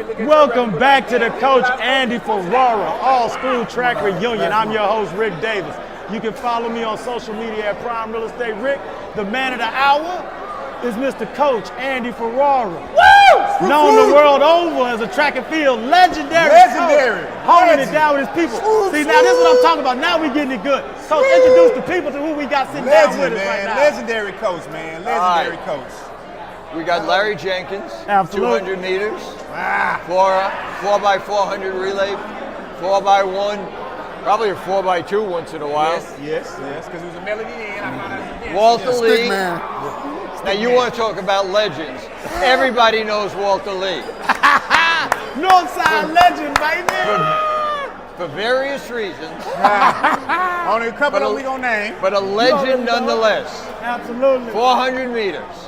Welcome back to the Coach Andy Ferrara All-School Track Reunion. I'm your host, Rick Davis. You can follow me on social media at Prime Real Estate Rick. The man of the hour is Mr. Coach Andy Ferrara. Woo! Known the world over as a track and field legendary. Legendary. Coach, holding it down with his people. See, now this is what I'm talking about. Now we're getting it good. Coach, introduce the people to who we got sitting down with us right now. Legendary coach, man. Legendary coach. We got Larry Jenkins, Absolutely. 200 meters, Wow. 4x400 relay, 4x1, probably a 4x2 once in a while. Yes, because it was a melody and I found out it was Walter Lee. man. Now you want to talk about legends. Everybody knows Walter Lee. Northside legend, baby. For various reasons, Only a couple that we gonna name. but a legend nonetheless. Absolutely. 400 meters.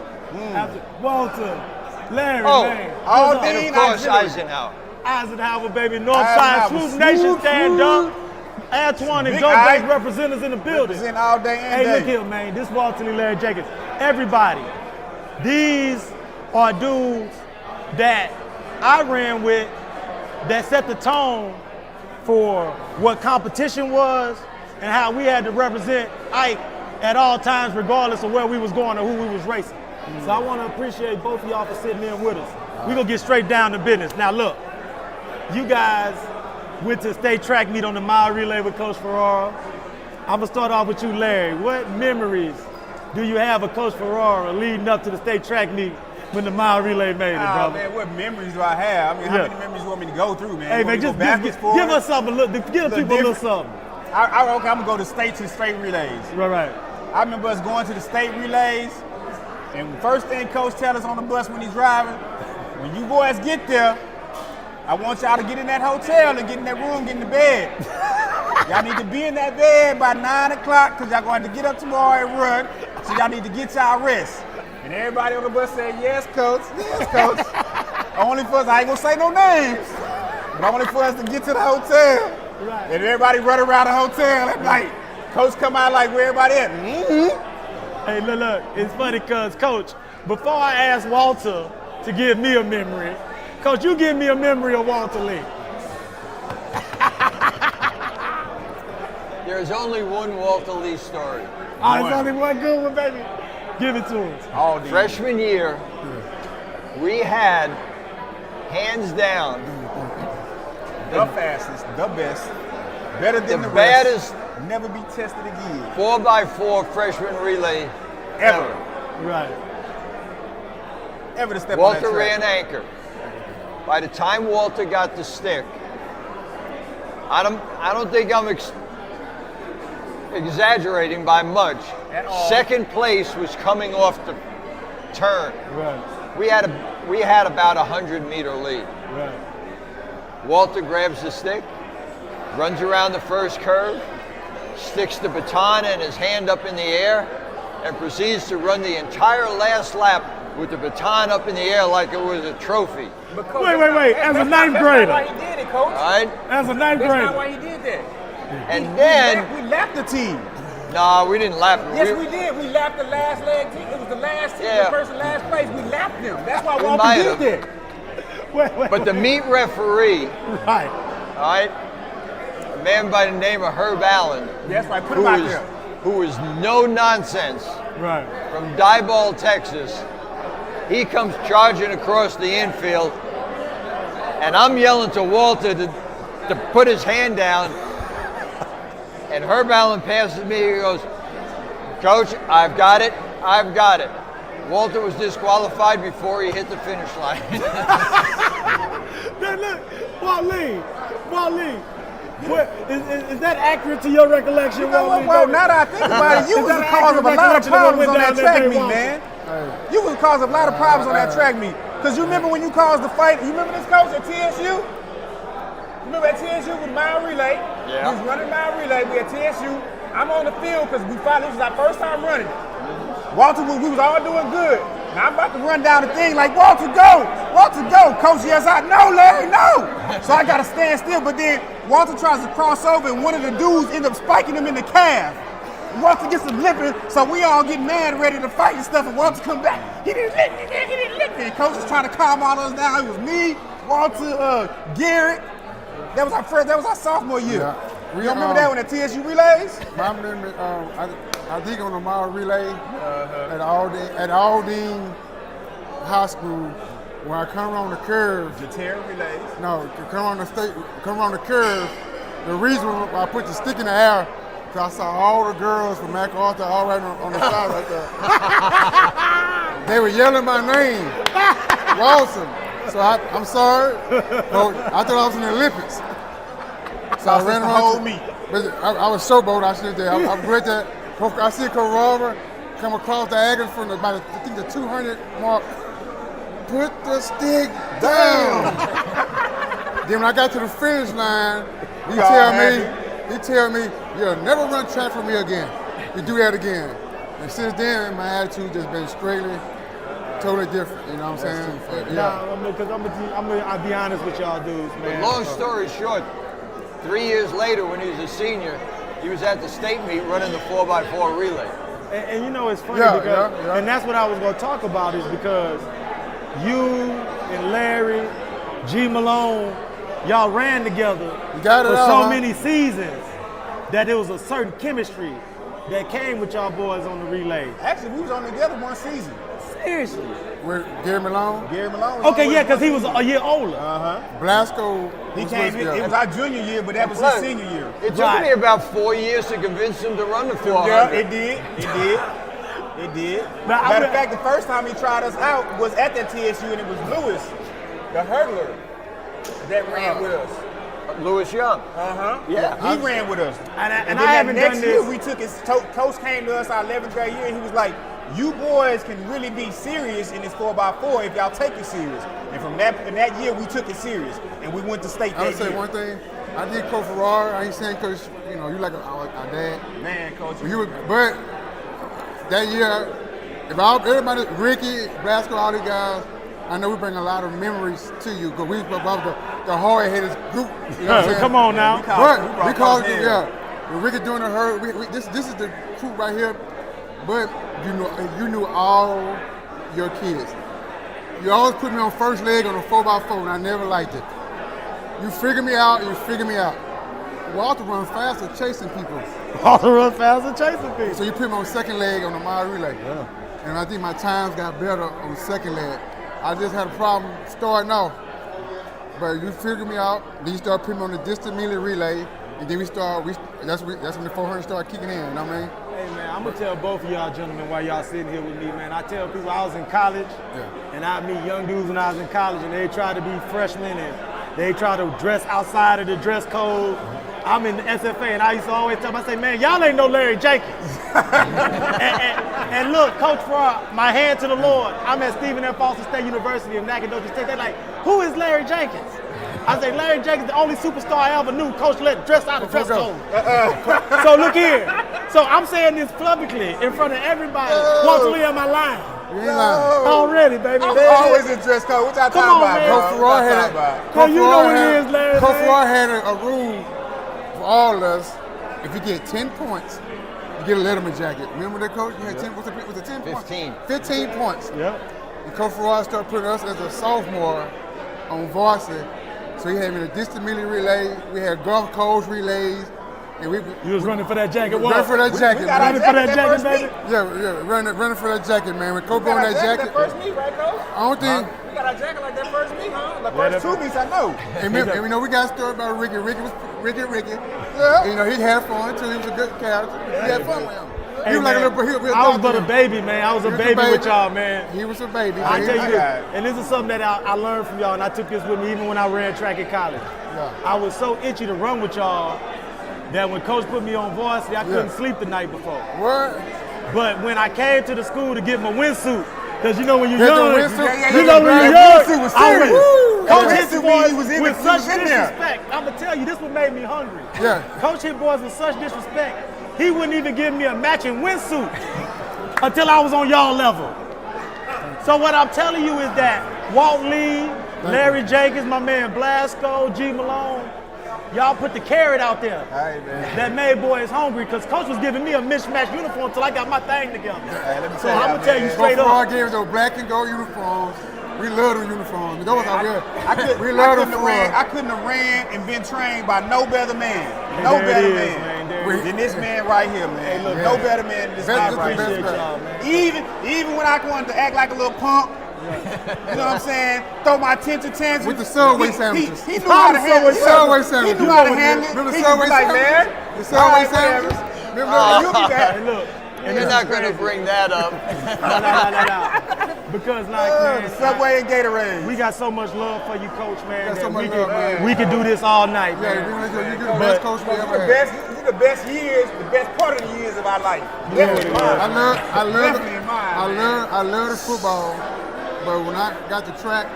Walter, Larry, Oh, man. all What's up? day. And of course, Eisenhower. Eisenhower, baby. Northside Eisenhower. Swoop Nation, Swoop, stand swoop. up. Antoine and Big Joe Ike. Bank representatives in the building. Represent all day and Hey, day. look here, man. This Walter Lee, Larry Jenkins. Everybody, these are dudes that I ran with that set the tone for what competition was and how we had to represent Ike at all times, regardless of where we was going or who we was racing. So I want to appreciate both of y'all for sitting in with us. We're going to get straight down to business. Now look, you guys went to state track meet on the mile relay with Coach Ferrara. I'm going to start off with you, Larry. What memories do you have of Coach Ferrara leading up to the state track meet when the mile relay made it, Oh, brother? man, what memories do I have? I mean, how many memories you want me to go through, man? Hey, You man, want me to just go backwards, forward? give us something, give the people a little different. something. Okay, I'm gonna go to state relays. Right. I remember us going to the state relays, and the first thing Coach tell us on the bus when he's driving, when you boys get there, I want y'all to get in that hotel and get in that room, get in the bed. Y'all need to be in that bed by 9 o'clock because y'all going to get up tomorrow and run, so y'all need to get y'all rest. And everybody on the bus said, yes, Coach, yes, Coach. Only for us, I ain't gonna say no names, but only for us to get to the hotel. Right. And everybody run around the hotel at night. Coach come out like where everybody at? Hey, look, it's funny because, Coach, before I asked Walter to give me a memory, Coach, you give me a memory of Walter Lee. There's only one Walter Lee story. There's only one good one, baby. Give it to us. All these. Freshman year, we had, hands down, The fastest, the best, better than the the baddest rest. Never be tested again. 4x4 freshman relay Ever. Right. Ever to step Walter on that ran track. anchor. By the time Walter got the stick, I don't think I'm exaggerating by much. At all. Second place was coming off the turn. Right. We had about a 100-meter lead. Right. Walter grabs the stick, runs around the first curve, sticks the baton and his hand up in the air, and proceeds to run the entire last lap with the baton up in the air like it was a trophy. But Coach, Wait. As a ninth grader. That's not why he did it, Coach. All right? As a ninth That's not grader. why he did that. And then, We lapped the team. nah, we didn't lap him. Yes, we did. We lapped the last leg team. It was the last team, Yeah. the person last place. We lapped them. That's why We Walter might did have. that. But the meet referee, Right. all right, a man by the name of Herb Allen, That's right. Put him out there. who was no nonsense, Right. from Diboll, Texas. He comes charging across the infield, and I'm yelling to Walter to put his hand down. And Herb Allen passes me. He goes, "Coach, I've got it. I've got it." Walter was disqualified before he hit the finish line. Look, Walt Lee. What, is that accurate to your recollection, Walt Lee? Well, baby? now that I think about it, you Is was that the cause of a accurate lot of recollection of what problems went on down that track day, meet, Walter? man. You was the cause of a lot of problems on that track meet. Because you remember when you caused the fight, you remember this coach at TSU? You remember at TSU with mile relay? Yeah. We was running mile relay, we at TSU. I'm on the field because this was our first time running. Walter, we was all doing good. Now I'm about to run down the thing like, Walter, go! Walter, go! Coach yells out, no, Larry, no! So I got to stand still, but then Walter tries to cross over and one of the dudes ends up spiking him in the calf. Walter gets him limping, so we all get mad, ready to fight and stuff, and Walter come back. He didn't lick me. And Coach is trying to calm all us down. It was me, Walter, Garrett. That was our sophomore year. Yeah. You remember that one at TSU relays? I remember, I think on the mile relay at Aldine High School, when I come around the curve. The Terry relays. No, to come around the curve. The reason why I put the stick in the air, because I saw all the girls from MacArthur all right on the side right there. They were yelling my name, Walson. So I'm sorry. But I thought I was in the Olympics. So I ran around. But I was showboat. I should have. I read that. I see Coach Robert come across the diagonal from about I think the 200 mark. Put the stick down. Then when I got to the finish line, he tell me, you'll never run track for me again. You do that again. And since then, my attitude just been straightly, totally different. You know what I'm saying? Because I'll be honest with y'all dudes, man. Long story short, 3 years later when he was a senior, he was at the state meet running the 4x4 relay. And you know, it's funny because, and that's what I was going to talk about is because you and Larry, G. Malone, y'all ran together for so many seasons that there was a certain chemistry that came with y'all boys on the relay. Actually, we was on together one season. Seriously. With Gary Malone? Gary Malone. Okay, yeah, because he was a year older. Blasco. He came in, it was our junior year, but that was his senior year. It took me about 4 years to convince him to run the 400. Yeah, it did. Matter of fact, the first time he tried us out was at that TSU, and it was Lewis, the hurdler, that ran with us. Lewis Young. Yeah, he ran with us. And I haven't done this. Year, we took his coach came to us our 11th grade year, and he was like, "You boys can really be serious in this 4x4 if y'all take it serious." And from that year, we took it serious, and we went to state. I would say one thing. I did Coach Ferrara. I ain't saying Coach, you like our dad. Man, Coach. But that year, everybody, Ricky, Blasco, all these guys, I know we bring a lot of memories to you because we were about the hard-headed group. You know what I'm saying? Come on now. We called it, When Ricky doing the herd, this is the crew right here. But you knew all your kids. You always put me on first leg on a 4x4, and I never liked it. You figure me out. Walter run faster chasing people. So you put me on second leg on the mile relay. Yeah. And I think my times got better on second leg. I just had a problem starting off. But you figured me out. Then you start putting me on the distant melee relay. And then that's when the 400 started kicking in, you know what I mean? Hey man, I'm gonna tell both of y'all gentlemen why y'all sitting here with me, man. I tell people I was in college, and I meet young dudes when I was in college, and they try to be freshmen, and they try to dress outside of the dress code. I'm in the SFA, and I used to always tell them, I say, man, y'all ain't no Larry Jenkins. and look, Coach Ferrara, my hand to the Lord, I'm at Stephen F. Austin State University in Nacogdoches State. They're like, who is Larry Jenkins? I say, Larry Jenkins, the only superstar I ever knew. Coach let dress out of dress code. So look here. So I'm saying this publicly in front of everybody. Walter Lee on my line. Already, baby. I'm always in dress code. What y'all talking about, man? Coach Ferrara had a rule for all of us. If you get 10 points, you get a Letterman jacket. Remember that, Coach? You had 10. Was it 10 points? 15 points. Yep. And Coach Ferrara started putting us as a sophomore on varsity. So he had me in a distant melee relay. We had Gulf Coast relays. And you was running for that jacket. Running for that jacket. Running for that jacket, baby. Yeah, running for that jacket, man. When Coach on that jacket. That first meet, right, Coach? I don't think. We got our jacket like that first meet, huh? The first two meets, I know. And we got a story about Ricky. Ricky was Ricky. Yeah. He had fun too. He was a good character. He had fun with him. Hey, he was like a little. I was but a baby, man. I was a baby with y'all, man. He was a baby. I tell you this, and this is something that I learned from y'all, and I took this with me even when I ran track in college. Yeah. I was so itchy to run with y'all that when Coach put me on varsity, I couldn't sleep the night before. What? But when I came to the school to get my windsuit, because you know when you're young, when you're young, Coach hit the boys with such disrespect. I'm going to tell you, this what made me hungry. Yeah. Coach hit boys with such disrespect, he wouldn't even give me a matching windsuit until I was on y'all level. So what I'm telling you is that Walt Lee, Larry Jenkins, my man Blasco, G. Malone, y'all put the carrot out there that made boys hungry because Coach was giving me a mismatched uniform until I got my thing together. So I'm going to tell you straight up. Coach Ferrara gave us those black and gold uniforms. We love the uniforms. That was our real. We I love the couldn't have ran and been trained by no better man. No better man than this man right here, man. Look, no better man than this guy right here. Even when I wanted to act like a little punk, you know what I'm saying? Throw my temper tantrums. With the Subway sandwiches. He knew how to handle it. Subway sandwiches. He knew how to handle it. Remember the He Subway was like, sandwiches? man, The Subway sandwiches? you'll be back. Hey, look. And you're not going to bring that up. No. Because, like, man, Subway and Gatorade. we got so much love for you, Coach, man. Got so that much we love, could, man. we could do this all night, Yeah, man. you're the best coach we ever had. You the best years, the best part of the years of our life. Definitely mine. I love the football, but when I got the track,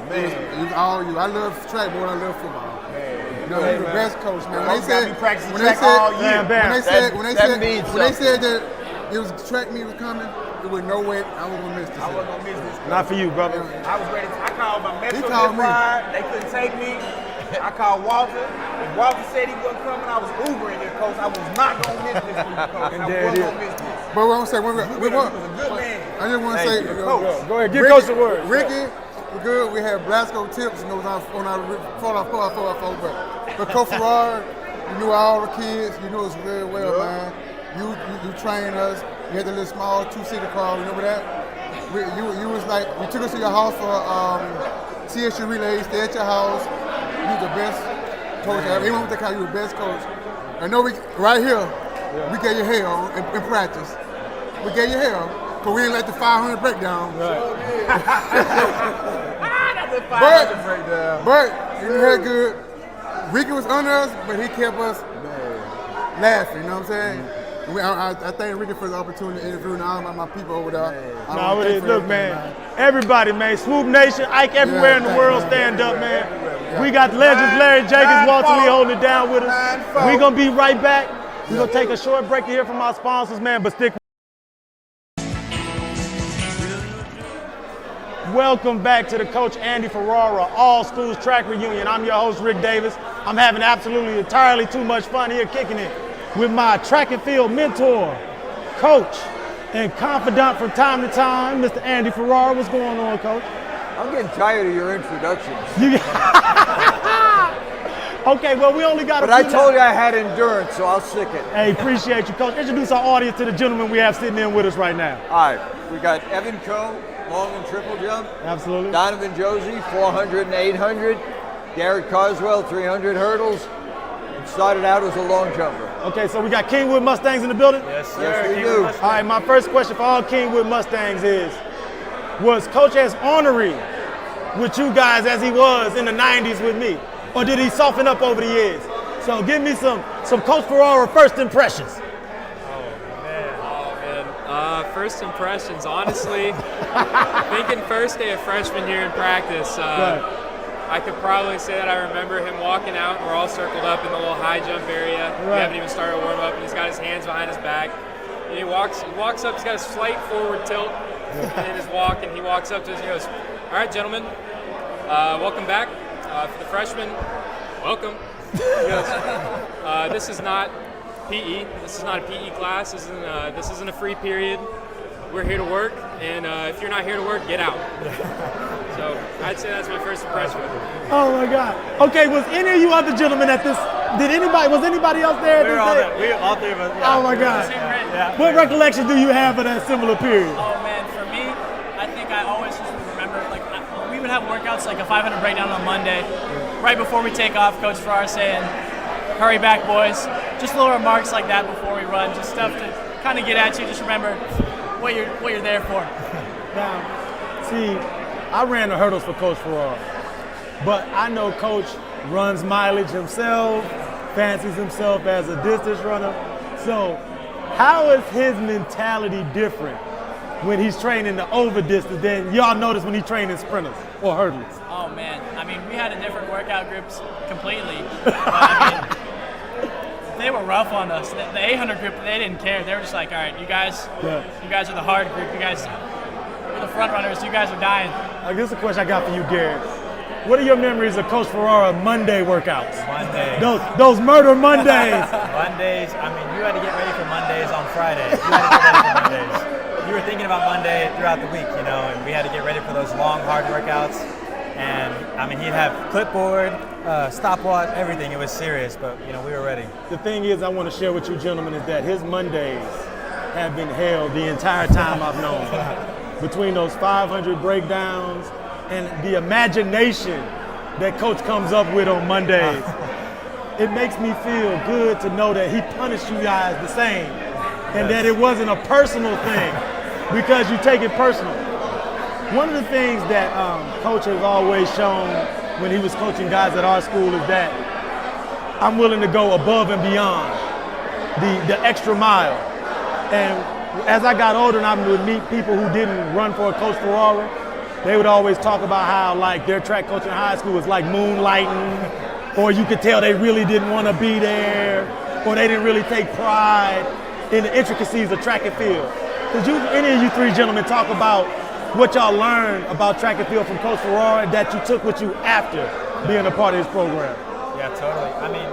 it was all you. I love track more than I love football. You know, you're the best coach, man. When they said that it was track meet was coming, there was no way I was gonna miss this. I wasn't gonna miss this. Not for you, brother. I was ready. I called my Metro called me. ride. They couldn't take me. I called Walter. When Walter said he wasn't coming, I was Ubering here, Coach. I was not gonna miss this for you, Coach. I wasn't gonna miss this. But what I'm saying, He was a good man. I just want to say, Coach. Go ahead, give Coach the word. Ricky, we're good. We had Blasco tips and those on our 4x4, but Coach Ferrara, you knew all the kids. You knew us very well, man. You trained us. You had the little small 2-seater car. Remember that? You was like, you took us to your house for CSU relays. Stay at your house. You was the best coach ever. Even with the car, you were the best coach. I know right here, we gave you hell in practice. We gave you hell because we didn't let the 500 break down. But you had good. Ricky was under us, but he kept us laughing. You know what I'm saying? I thank Ricky for the opportunity to interview all my people over there. Look, man. Everybody, man. Swoop Nation, Ike everywhere in the world, stand up, man. We got legends, Larry Jacobs, Walter Lee holding it down with us. We're going to be right back. We're going to take a short break to hear from our sponsors, man, but stick. Welcome back to the Coach Andy Ferrara All Schools Track Reunion. I'm your host, Rick Davis. I'm having absolutely entirely too much fun here kicking it with my track and field mentor, coach, and confidant from time to time, Mr. Andy Ferrara. What's going on, Coach? I'm getting tired of your introductions. Okay, well, we only got But I told you I had endurance, so I'll stick it. Hey, appreciate you, Coach. Introduce our audience to the gentleman we have sitting in with us right now. All right, we got Evan Coe, long and triple jump. Absolutely. Donovan Josie, 400 and 800. Garrett Carswell, 300 hurdles. And started out as a long jumper. Okay, so we got Kingwood Mustangs in the building? Yes, sir. Yes, we do. All right, my first question for all Kingwood Mustangs is, was Coach as ornery with you guys as he was in the 90s with me? Or did he soften up over the years? So give me some Coach Ferrara first impressions. First impressions, honestly, thinking first day of freshman year in practice, I could probably say that I remember him walking out and we're all circled up in the little high jump area. We haven't even started warm up and he's got his hands behind his back. And he walks up, he's got a slight forward tilt in his walk, and he walks up to us and he goes, "All right, gentlemen, welcome back. For the freshmen, welcome." He goes, "This is not PE. This is not a PE class. This isn't a free period. We're here to work, and if you're not here to work, get out." So I'd say that's my first impression with him. Oh my God. Okay, was any of you other gentlemen at this? Was anybody else there? We were all three of us. Yeah. Oh my God. What recollection do you have of that similar period? Oh man, for me, I think I always just remember, like, we would have workouts like a 500 breakdown on Monday. Right before we take off, Coach Ferrara saying, "Hurry back, boys." Just little remarks like that before we run, just stuff to kind of get at you. Just remember what you're there for. Now, see, I ran the hurdles for Coach Ferrara, but I know Coach runs mileage himself, fancies himself as a distance runner. So, how is his mentality different when he's training the over distance than y'all notice when he's training sprinters or hurdlers? Oh man, I mean, we had a different workout groups completely. But, I mean, they were rough on us. The 800 group, they didn't care. They were just like, "All right, you guys are the hard group. You guys, we're the front runners. You guys are dying." This is a question I got for you, Garrett. What are your memories of Coach Ferrara Monday workouts? Mondays. Those murder Mondays. Mondays, I mean, you had to get ready for Mondays on Friday. You had to get ready for Mondays. You you were thinking about Monday throughout the week, you know, and we had to get ready for those long, hard workouts. And I mean, he'd have clipboard, stopwatch, everything. It was serious, but you know, we were ready. The thing is, I want to share with you gentlemen is that his Mondays have been hell the entire time I've known him. Between those 500 breakdowns and the imagination that Coach comes up with on Mondays, it makes me feel good to know that he punished you guys the same, and that it wasn't a personal thing because you take it personal. One of the things that Coach has always shown when he was coaching guys at our school is that I'm willing to go above and beyond the extra mile. And as I got older and I would meet people who didn't run for Coach Ferrara, they would always talk about how like their track coach in high school was like moonlighting, or you could tell they really didn't want to be there, or they didn't really take pride in the intricacies of track and field. Could any of you three gentlemen talk about what y'all learned about track and field from Coach Ferrara that you took with you after being a part of his program? Yeah, totally. I mean,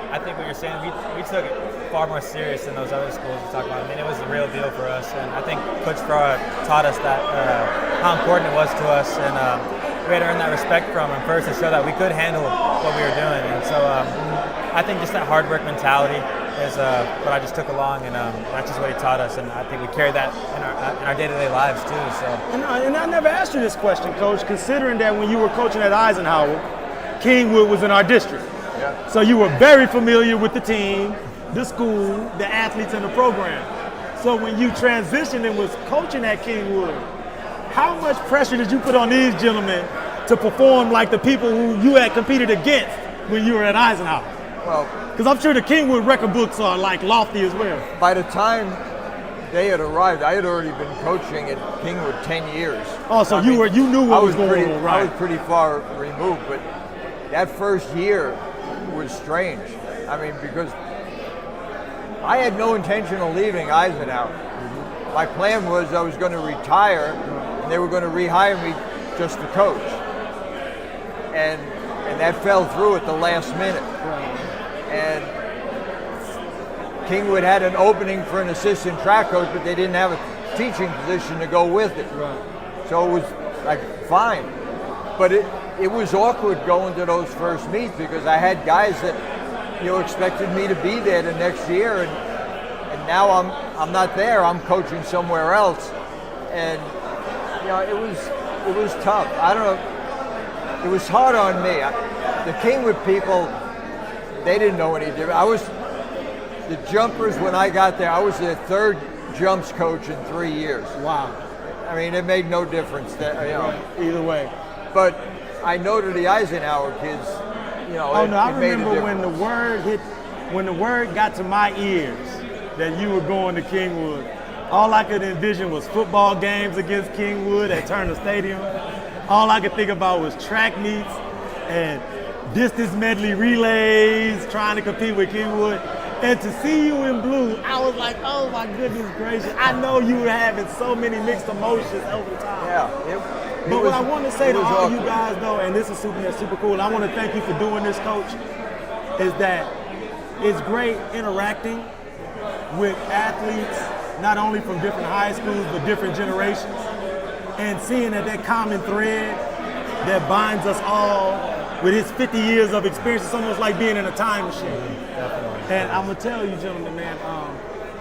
I think what you're saying, we took it far more serious than those other schools you talk about. I mean, it was the real deal for us, and I think Coach Ferrara taught us that how important it was to us, and we had to earn that respect from him first to show that we could handle what we were doing. And so I think just that hard work mentality is what I just took along, and that's just what he taught us, and I think we carry that in our day-to-day lives too. So. And I never asked you this question, Coach, considering that when you were coaching at Eisenhower, Kingwood was in our district. Yeah. So you were very familiar with the team, the school, the athletes, and the program. So when you transitioned and was coaching at Kingwood, how much pressure did you put on these gentlemen to perform like the people who you had competed against when you were at Eisenhower? Well, because I'm sure the Kingwood record books are like lofty as well. by the time they had arrived, I had already been coaching at Kingwood 10 years. Oh, so you knew what was going on, right? I was pretty far removed, but that first year was strange. I mean, because I had no intention of leaving Eisenhower. My plan was I was going to retire, and they were going to rehire me just to coach. And that fell through at the last minute. And Kingwood had an opening for an assistant track coach, but they didn't have a teaching position to go with it. So it was like fine. But it was awkward going to those first meets because I had guys that expected me to be there the next year, and now I'm not there. I'm coaching somewhere else, and it was tough. I don't know. It was hard on me. The Kingwood people, they didn't know any different. The jumpers when I got there. I was their third jumps coach in 3 years. Wow. I mean, it made no difference. Either way. But I know to the Eisenhower kids, I remember when the word got to my ears that you were going to Kingwood, all I could envision was football games against Kingwood at Turner Stadium. All I could think about was track meets and distance medley relays, trying to compete with Kingwood. And to see you in blue, I was like, oh my goodness gracious. I know you were having so many mixed emotions over time. Yeah. But what I want to say to all you guys, though, and this is super cool, and I want to thank you for doing this, Coach, is that it's great interacting with athletes, not only from different high schools, but different generations, and seeing that common thread that binds us all with his 50 years of experience. It's almost like being in a time machine. Definitely. And I'm going to tell you, gentlemen, man,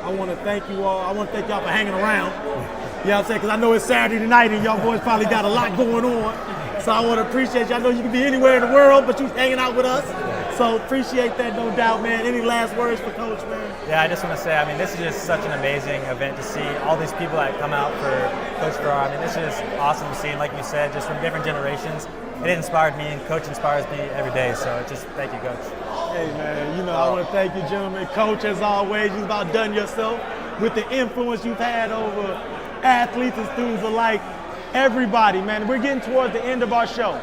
I want to thank you all. I want to thank y'all for hanging around. You know what I'm saying? Because I know it's Saturday night and y'all boys probably got a lot going on. So I want to appreciate you. I know you can be anywhere in the world, but you hanging out with us. So appreciate that, no doubt, man. Any last words for Coach, man? Yeah, I just want to say, I mean, this is just such an amazing event to see all these people that come out for Coach Ferrara. I mean, this is just awesome to see. And like you said, just from different generations, it inspired me, and Coach inspires me every day. So just thank you, Coach. Hey, man, I want to thank you, gentlemen. Coach, as always, you've outdone yourself with the influence you've had over athletes and students alike. Everybody, man, we're getting towards the end of our show,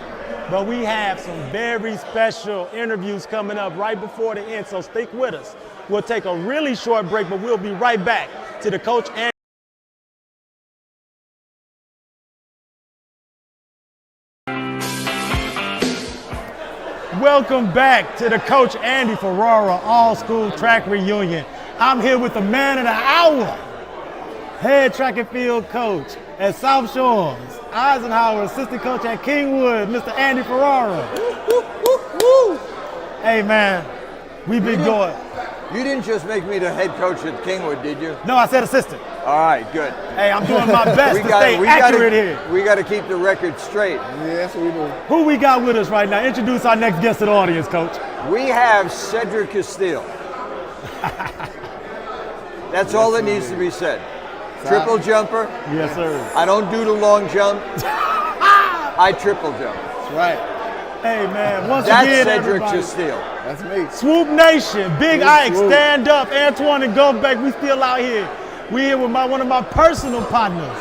but we have some very special interviews coming up right before the end, so stick with us. We'll take a really short break, but we'll be right back to the Coach and Welcome back to the Coach Andy Ferrara All-School Track Reunion. I'm here with the man of the hour, head track and field coach at South Shores, Eisenhower assistant coach at Kingwood, Mr. Andy Ferrara. Hey man, we've been going. You didn't just make me the head coach at Kingwood, did you? No, I said assistant. All right, good. Hey, I'm doing my best to stay accurate here. We got to keep the record straight. Yes, we do. Who we got with us right now? Introduce our next guest to the audience, coach. We have Cedric Castile. That's all that needs to be said. Triple jumper. Yes, sir. I don't do the long jump. I triple jump. That's right. Hey man, once That's again, Cedric everybody. Castile. That's me. Swoop Nation, Big Ike, swoop. stand up. Antoine and Govbeck, we still out here. We here with one of my personal partners,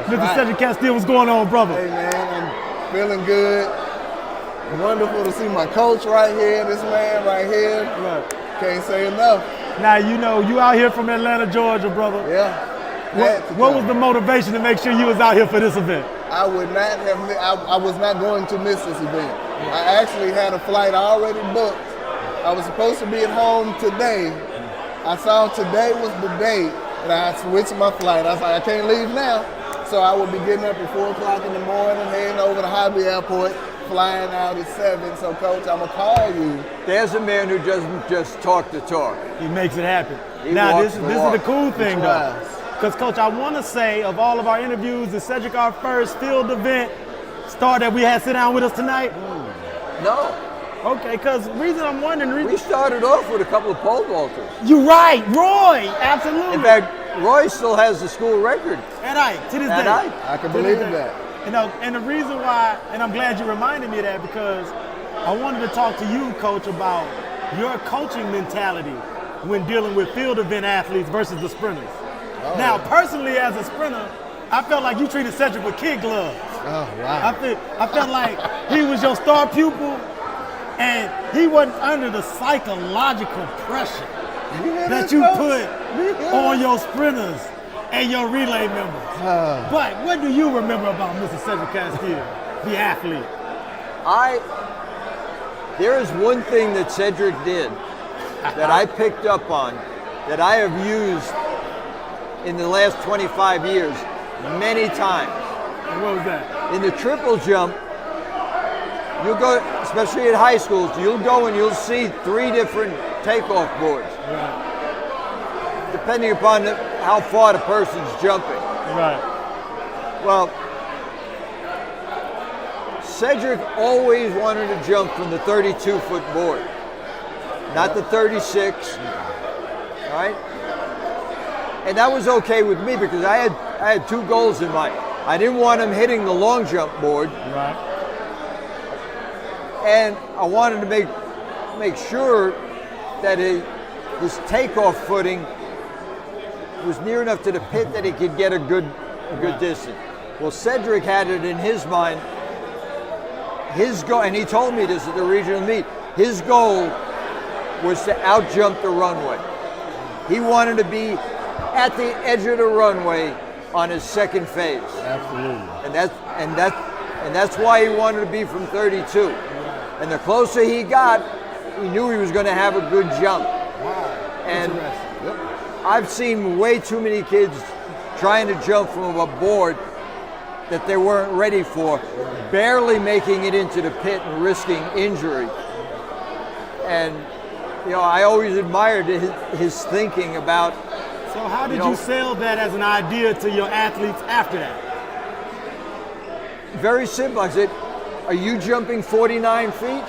Mr. right. Cedric Castile. What's going on, brother? Hey man, I'm feeling good. Wonderful to see my coach right here, this man right here. Right. Can't say enough. Now you know you out here from Atlanta, Georgia, brother. Yeah. What was the motivation to make sure you was out here for this event? I would not have. I was not going to miss this event. I actually had a flight already booked. I was supposed to be at home today. I saw today was the day, and I switched my flight. I was like, I can't leave now. So I will be getting up at 4 o'clock in the morning, heading over to Hobby Airport, flying out at 7. So, Coach, I'm gonna call you. There's a man who doesn't just talk the talk. He makes it happen. He Now walks this the is walk. the cool thing He though. tries. Because Coach, I want to say of all of our interviews, is Cedric our first field event star that we had sit down with us tonight? No, Okay, because reason I'm wondering, we started off with a couple of pole vaulters. you're right, Roy, absolutely. In fact, Roy still has the school record. And to this And day. I can To this believe day. that. And the reason why, and I'm glad you reminded me of that, because I wanted to talk to you, Coach, about your coaching mentality when dealing with field event athletes versus the sprinters. Now, personally, as a sprinter, I felt like you treated Cedric with kid gloves. Oh wow. I felt like he was your star pupil, and he wasn't under the psychological pressure that you put on your sprinters and your relay members. But what do you remember about Mr. Cedric Castile, the athlete? There is one thing that Cedric did that I picked up on that I have used in the last 25 years many times. And what was that? In the triple jump, you'll go, especially at high schools, you'll go and you'll see 3 different takeoff boards, Right, depending upon how far the person's jumping. right. Well, Cedric always wanted to jump from the 32-foot board, not the 36, right? And that was okay with me because I had 2 goals in mind. I didn't want him hitting the long jump board, Right. and I wanted to make sure that his takeoff footing was near enough to the pit that he could get a good distance. Well, Cedric had it in his mind. His goal, and he told me this at the regional meet, his goal was to out-jump the runway. He wanted to be at the edge of the runway on his second phase. Absolutely. And that's why he wanted to be from 32. And the closer he got, he knew he was going to have a good jump. And I've seen way too many kids trying to jump from a board that they weren't ready for, barely making it into the pit and risking injury. And I always admired his thinking about. So how did you sell that as an idea to your athletes after that? Very simple. I said, "Are you jumping 49 feet?"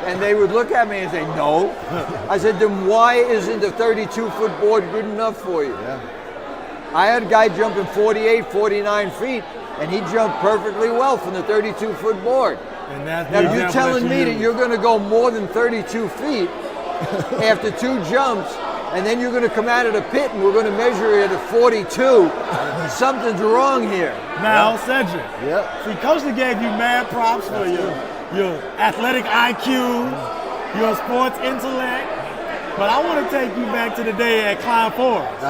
And they would look at me and say, "No." I said, "Then why isn't the 32-foot board good enough for you?" Yeah. I had a guy jumping 48, 49 feet, and he jumped perfectly well from the 32-foot board. And that's Now, you're telling me that you're going to go more than 32 feet after 2 jumps, and then you're going to come out of the pit and we're going to measure it at 42. Something's wrong here. Now, Cedric. Yep. See, Coach gave you mad props for your athletic IQ, your sports intellect, but I want to take you back to the day at Klein Forest.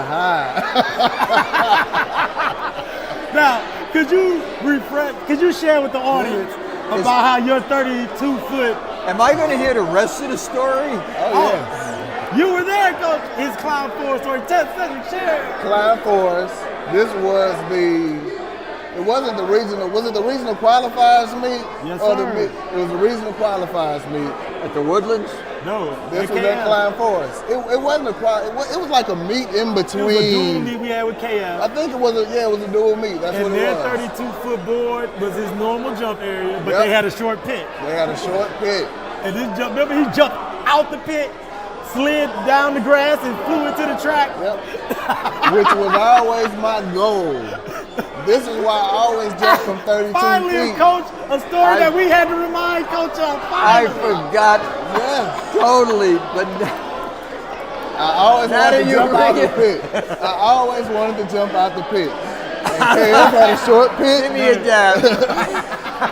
Now, could you share with the audience about how your 32-foot? Am I going to hear the rest of the story? Oh, yes. You were there, Coach. His Clown Force or Cedric share. Clown Force. This was it wasn't the regional, was it the regional qualifiers meet? Yes, or sir. It was the regional qualifiers meet. At the Woodlands? No. This was at Clown Forest. It wasn't a it was like a meet in between. It was a dual meet we had with KF. I think it was a dual meet. That's And what it their was. 32-foot board was his normal jump area, but Yep. they had a short pit. They had a short pit. And this jump, remember he jumped out the pit, slid down the grass, and flew into the track. Yep. Which was always my goal. This is why I always jump from 32 Finally, feet. Coach, a story that we had to remind Coach of. I Finally. forgot Yeah. totally, but I always Now wanted that to you jump out bring the pit. I always wanted to jump out the pit. And KF had a short pit. give me a dab.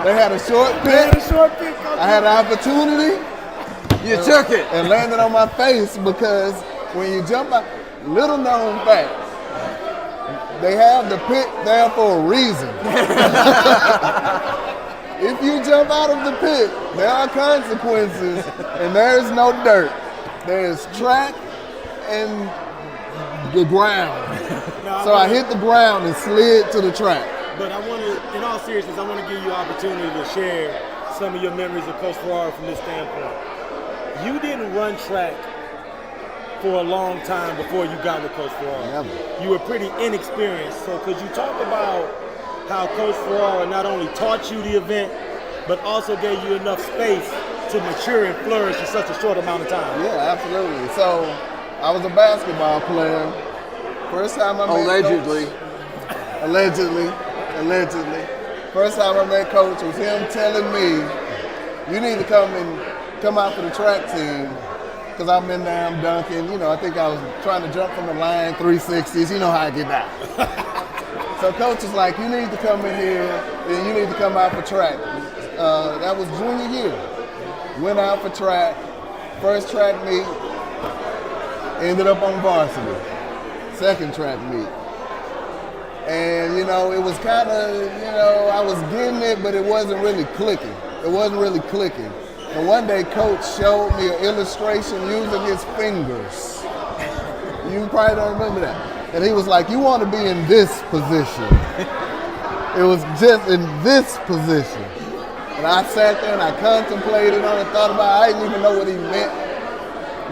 They had a short They had a pit. short pit, Coach. I had an opportunity You took it. and landed on my face because when you jump out, little known fact, they have the pit there for a reason. If you jump out of the pit, there are consequences, and there is no dirt. There is track and the ground. So I hit the ground and slid to the track. But I want to, in all seriousness, I want to give you an opportunity to share some of your memories of Coach Ferrara from this standpoint. You didn't run track for a long time before you got with Coach Ferrara. Never. You were pretty inexperienced. So could you talk about how Coach Ferrara not only taught you the event, but also gave you enough space to mature and flourish in such a short amount of time? Yeah, absolutely. So I was a basketball player. First time I met Allegedly. Coach, allegedly. First time I met Coach was him telling me, you need to come out for the track team, because I'm in there, I'm dunking. You know, I think I was trying to jump from the line, 360s. You know how I get down. So Coach was like, you need to come in here and you need to come out for track. That was junior year. Went out for track. First track meet, ended up on varsity. Second track meet. And, you know, it was kind of, you know, I was getting it, but it wasn't really clicking. And one day, Coach showed me an illustration using his fingers. You probably don't remember that. And he was like, you want to be in this position. It was just in this position. And I sat there and I contemplated on it, thought about it. I didn't even know what he meant.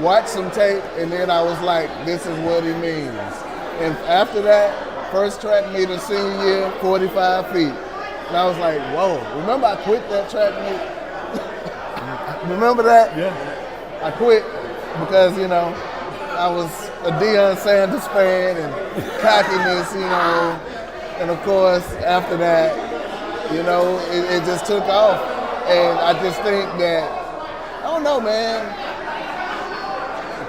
Watched some tape, and then I was like, this is what he means. And after that, first track meet of senior year, 45 feet. And I was like, whoa. Remember I quit that track meet? Remember that? Yeah. I quit because, you know, I was a Deion Sanders fan and cockiness, you know. And of course, after that, you know, it just took off. And I just think that, I don't know, man.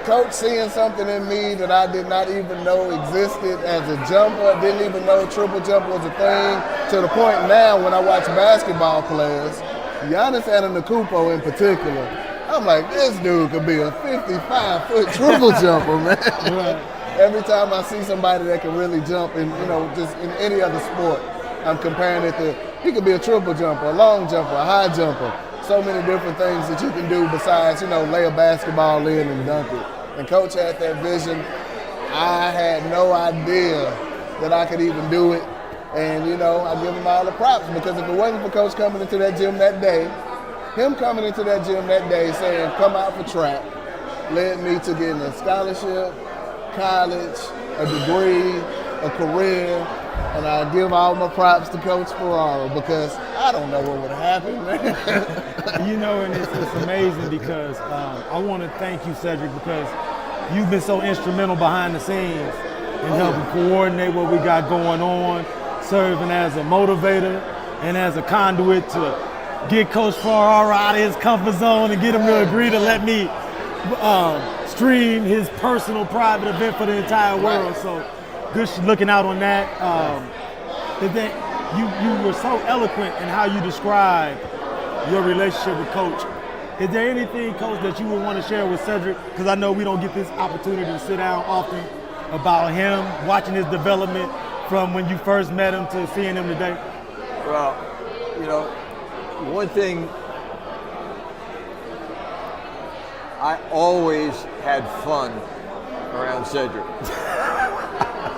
Coach seeing something in me that I did not even know existed as a jumper, didn't even know triple jump was a thing, to the point now when I watch basketball players, Giannis Antetokounmpo in particular, I'm like, this dude could be a 55-foot triple jumper, man. Right. Every time I see somebody that can really jump in, you know, just in any other sport, I'm comparing it to, he could be a triple jumper, a long jumper, a high jumper. So many different things that you can do besides, you know, lay a basketball in and dunk it. And Coach had that vision. I had no idea that I could even do it. And, you know, I give him all the props, because if it wasn't for Coach coming into that gym that day, him coming into that gym that day saying, come out for track, led me to getting a scholarship, college, a degree, a career. And I give all my props to Coach Ferrara, because I don't know what would have happened, man. You know, and it's amazing because I want to thank you, Cedric, because you've been so instrumental behind the scenes in helping coordinate what we got going on, serving as a motivator and as a conduit to get Coach Ferrara out of his comfort zone and get him to agree to let me stream his personal private event for the entire world. So good looking out on that. You were so eloquent in how you describe your relationship with Coach. Is there anything, Coach, that you would want to share with Cedric? Because I know we don't get this opportunity to sit down often, about him, watching his development from when you first met him to seeing him today. Well, you know, one thing I always had fun around Cedric.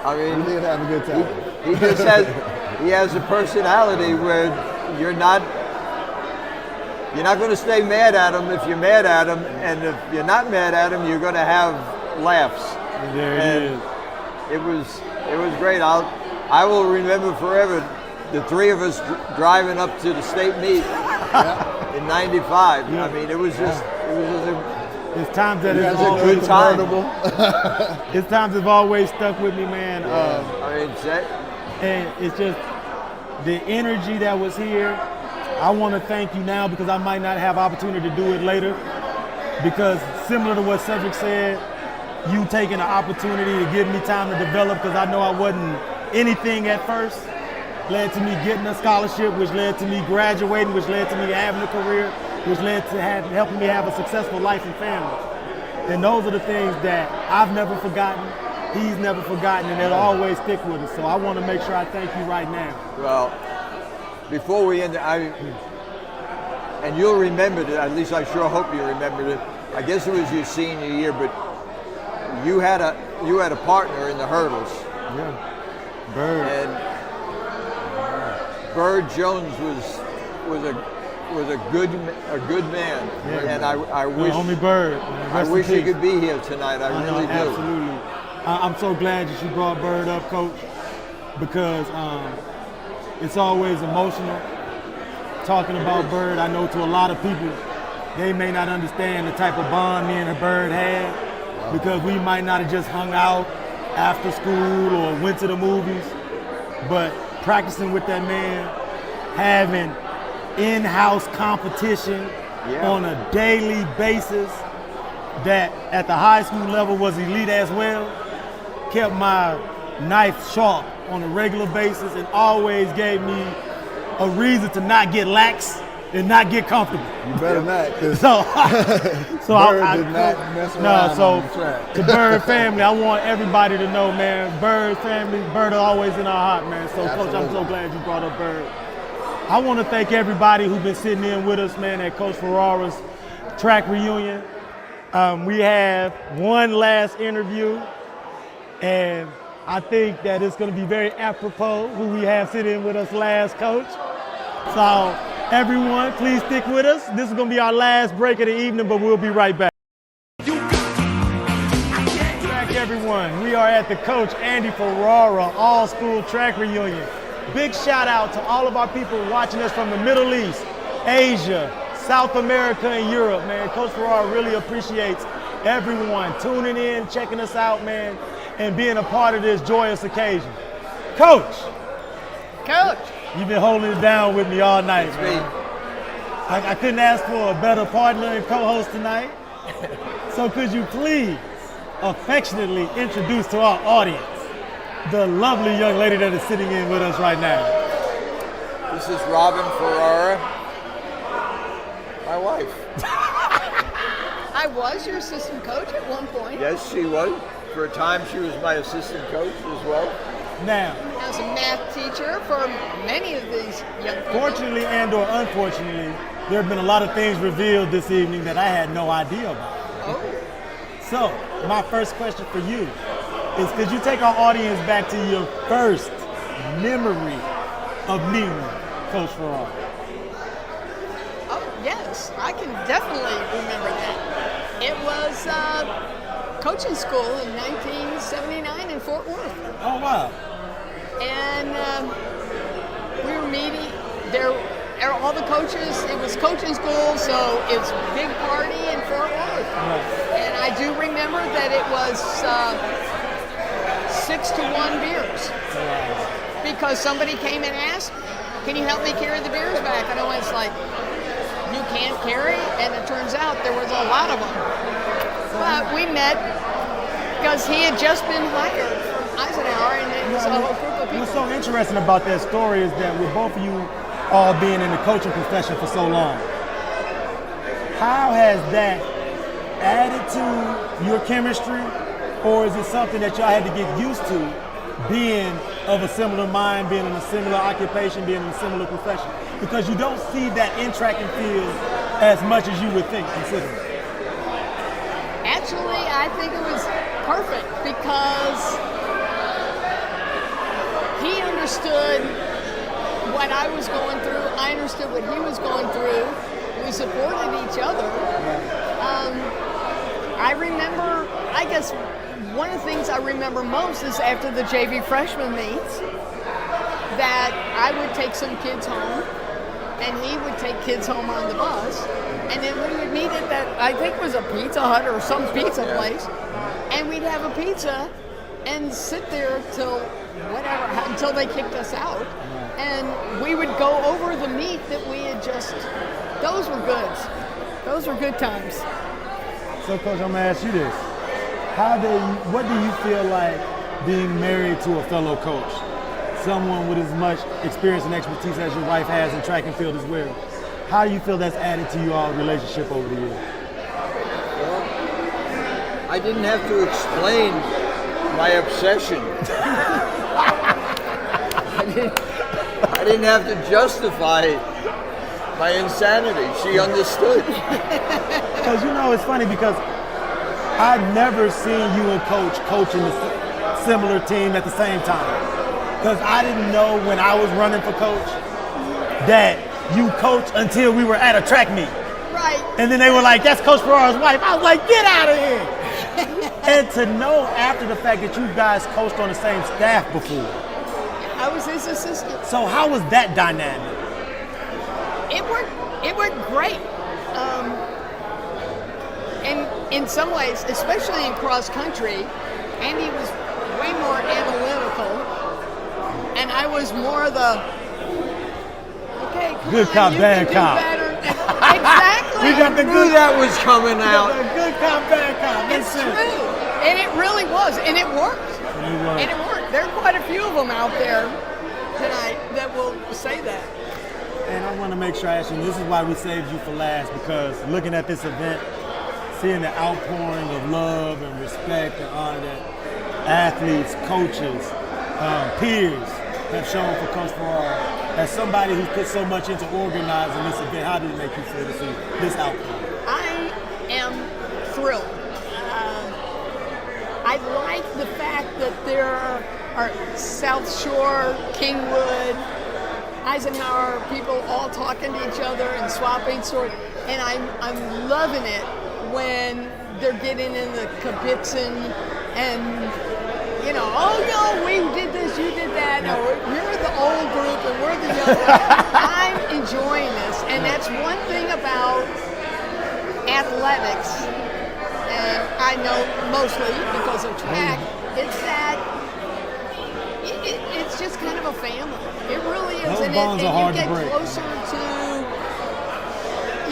I mean, We did have a good time. he just has a personality where you're not going to stay mad at him if you're mad at him, and if you're not mad at him, you're going to have laughs. There it is. It was great. I will remember forever the three of us driving up to the state meet in '95. Yeah. I mean, it was just It's times that It it's was a always, good time. it's times have always stuck with me, man. I mean, And it's just the energy that was here. I want to thank you now because I might not have opportunity to do it later. Because similar to what Cedric said, you taking the opportunity to give me time to develop, because I know I wasn't anything at first, led to me getting a scholarship, which led to me graduating, which led to me having a career, which led to helping me have a successful life and family. And those are the things that I've never forgotten, he's never forgotten, and they'll always stick with us. So I want to make sure I thank you right now. well, before we end, and you'll remember it. At least I sure hope you remembered it. I guess it was your senior year, but you had a partner in the hurdles. Yeah. Bird. And Bird Jones was a good man, and I wish homie Bird. I wish he could be here tonight. I really do. Absolutely. I'm so glad that you brought Bird up, Coach, because it's always emotional talking about Bird. I know to a lot of people, they may not understand the type of bond me and Bird had, because we might not have just hung out after school or went to the movies, but practicing with that man, having in-house competition on a daily basis that at the high school level was elite as well, kept my knife sharp on a regular basis and always gave me a reason to not get lax and not get comfortable. You better not, because So Bird did not mess around on the track. to Bird family, I want everybody to know, man, Bird family, Bird is always in our heart, man. So Coach, I'm so glad you brought up Bird. I want to thank everybody who's been sitting in with us, man, at Coach Ferrara's track reunion. We have one last interview, and I think that it's going to be very apropos who we have sitting in with us last, Coach. So everyone, please stick with us. This is going to be our last break of the evening, but we'll be right back. Back, everyone. We are at the Coach Andy Ferrara all-school track reunion. Big shout out to all of our people watching us from the Middle East, Asia, South America, and Europe, man. Coach Ferrara really appreciates everyone tuning in, checking us out, man, and being a part of this joyous occasion. Coach, you've been holding it down with me all night, man. I couldn't ask for a better partner and co-host tonight. So could you please affectionately introduce to our audience the lovely young lady that is sitting in with us right now? This is Robin Ferrara, my wife. I was your assistant coach at one point. Yes, she was. For a time, she was my assistant coach as well. Now, As a math teacher for many of these young people. fortunately and or unfortunately, there have been a lot of things revealed this evening that I had no idea about. Oh, So, my first question for you is, could you take our audience back to your first memory of meeting Coach Ferrara? oh yes, I can definitely remember that. It was coaching school in 1979 in Fort Worth. Oh, wow. And we were meeting there. All the coaches, it was coaching school, so it's a big party in Fort Worth. And I do remember that it was 6-1 beers. Because somebody came and asked, can you help me carry the beers back? And I was like, you can't carry? And it turns out there was a lot of them. But we met because he had just been hired from Eisenhower, and it was a whole group of people. What's so interesting about that story is that with both of you all being in the coaching profession for so long, how has that added to your chemistry, or is it something that y'all had to get used to, being of a similar mind, being in a similar occupation, being in a similar profession? Because you don't see that in track and field as much as you would think, considering. Actually, I think it was perfect because he understood what I was going through. I understood what he was going through. We supported each other. I remember, I guess one of the things I remember most is after the JV freshman meets that I would take some kids home and he would take kids home on the bus. And then we would meet at that, I think it was a Pizza Hut or some pizza place. And we'd have a pizza and sit there till whatever, until they kicked us out. And we would go over the meat that we had just, those were goods. Those were good times. So, Coach, I'm gonna ask you this. What do you feel like being married to a fellow coach? Someone with as much experience and expertise as your wife has in track and field as well. How do you feel that's added to your relationship over the years? Well, I didn't have to explain my obsession. I didn't have to justify my insanity. She understood. Because it's funny because I've never seen you and Coach coaching a similar team at the same time. Because I didn't know when I was running for Coach that you coached until we were at a track meet. Right. And then they were like, that's Coach Ferrara's wife. I was like, get out of here. And to know after the fact that you guys coached on the same staff before. I was his assistant. So how was that dynamic? It worked great. And in some ways, especially in cross country, Andy was way more analytical. And I was more the, okay, come good on, cop, you bad can do cop. better. Exactly. We got the Knew that was coming out. Good cop, bad cop. It's true. And it really was. And it worked. And it worked. There are quite a few of them out there tonight that will say that. And I want to make sure I ask you, this is why we saved you for last, because looking at this event, seeing the outpouring of love and respect and honor that athletes, coaches, peers have shown for Coach Ferrara, as somebody who's put so much into organizing this event, how did it make you feel to see this outcome? I am thrilled. I like the fact that there are South Shore, Kingwood, Eisenhower people all talking to each other and swapping stories. And I'm loving it when they're getting in the kibitzing and, oh no, we did this, you did that, or you're the old group and we're the young group. I'm enjoying this, and that's one thing about athletics, and I know mostly because of track, it's that it's just kind of a family. It really is. Those bonds are hard to break.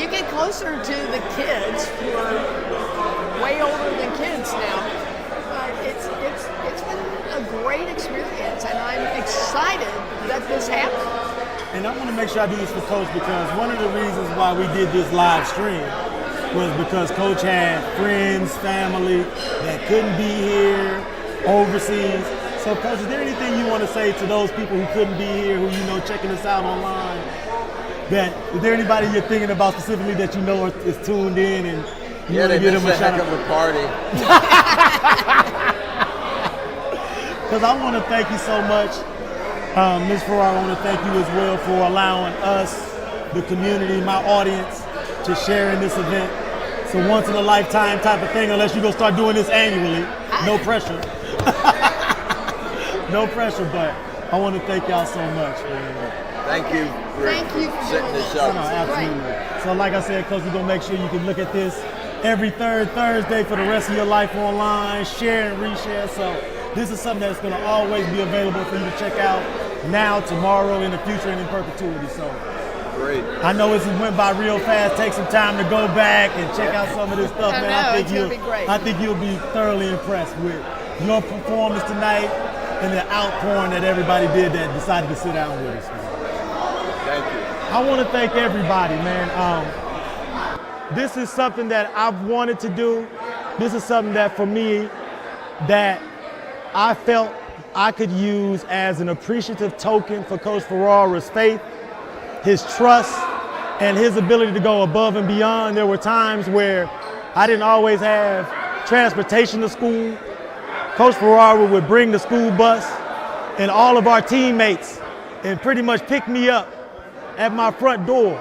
You get closer to the kids who are way older than kids now. It's been a great experience, and I'm excited that this happened. And I want to make sure I do this for Coach, because one of the reasons why we did this live stream was because Coach had friends, family that couldn't be here, overseas. So, Coach, is there anything you want to say to those people who couldn't be here, who checking us out online? Is there anybody you're thinking about specifically that is tuned in and you want to give them a shout out? Of a party. Because I want to thank you so much, Ms. Ferrara. I want to thank you as well for allowing us, the community, my audience, to share in this event. It's a once in a lifetime type of thing, unless you're going to start doing this annually. No pressure. No pressure, but I want to thank y'all so much. Thank you for setting this up. No, absolutely. So like I said, Coach, we're going to make sure you can look at this every third Thursday for the rest of your life online, share and reshare. So this is something that's going to always be available for you to check out now, tomorrow, in the future, and in perpetuity. So great. I know it went by real fast. Take some time to go back and check out some of this stuff, man. I think you'll be thoroughly impressed with your performance tonight and the outpouring that everybody did that decided to sit down with us, man. Thank you. I want to thank everybody, man. This is something that I've wanted to do. This is something that, for me, that I felt I could use as an appreciative token for Coach Ferrara's faith, his trust, and his ability to go above and beyond. There were times where I didn't always have transportation to school. Coach Ferrara would bring the school bus and all of our teammates and pretty much pick me up at my front door.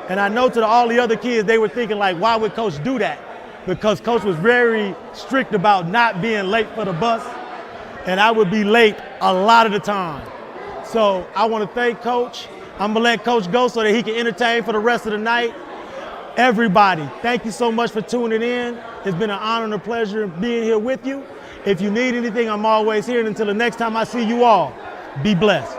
And I know to all the other kids, they were thinking like, why would Coach do that? Because Coach was very strict about not being late for the bus, and I would be late a lot of the time. So I want to thank Coach. I'm gonna let Coach go so that he can entertain for the rest of the night. Everybody, thank you so much for tuning in. It's been an honor and a pleasure being here with you. If you need anything, I'm always here. And until the next time I see you all, be blessed.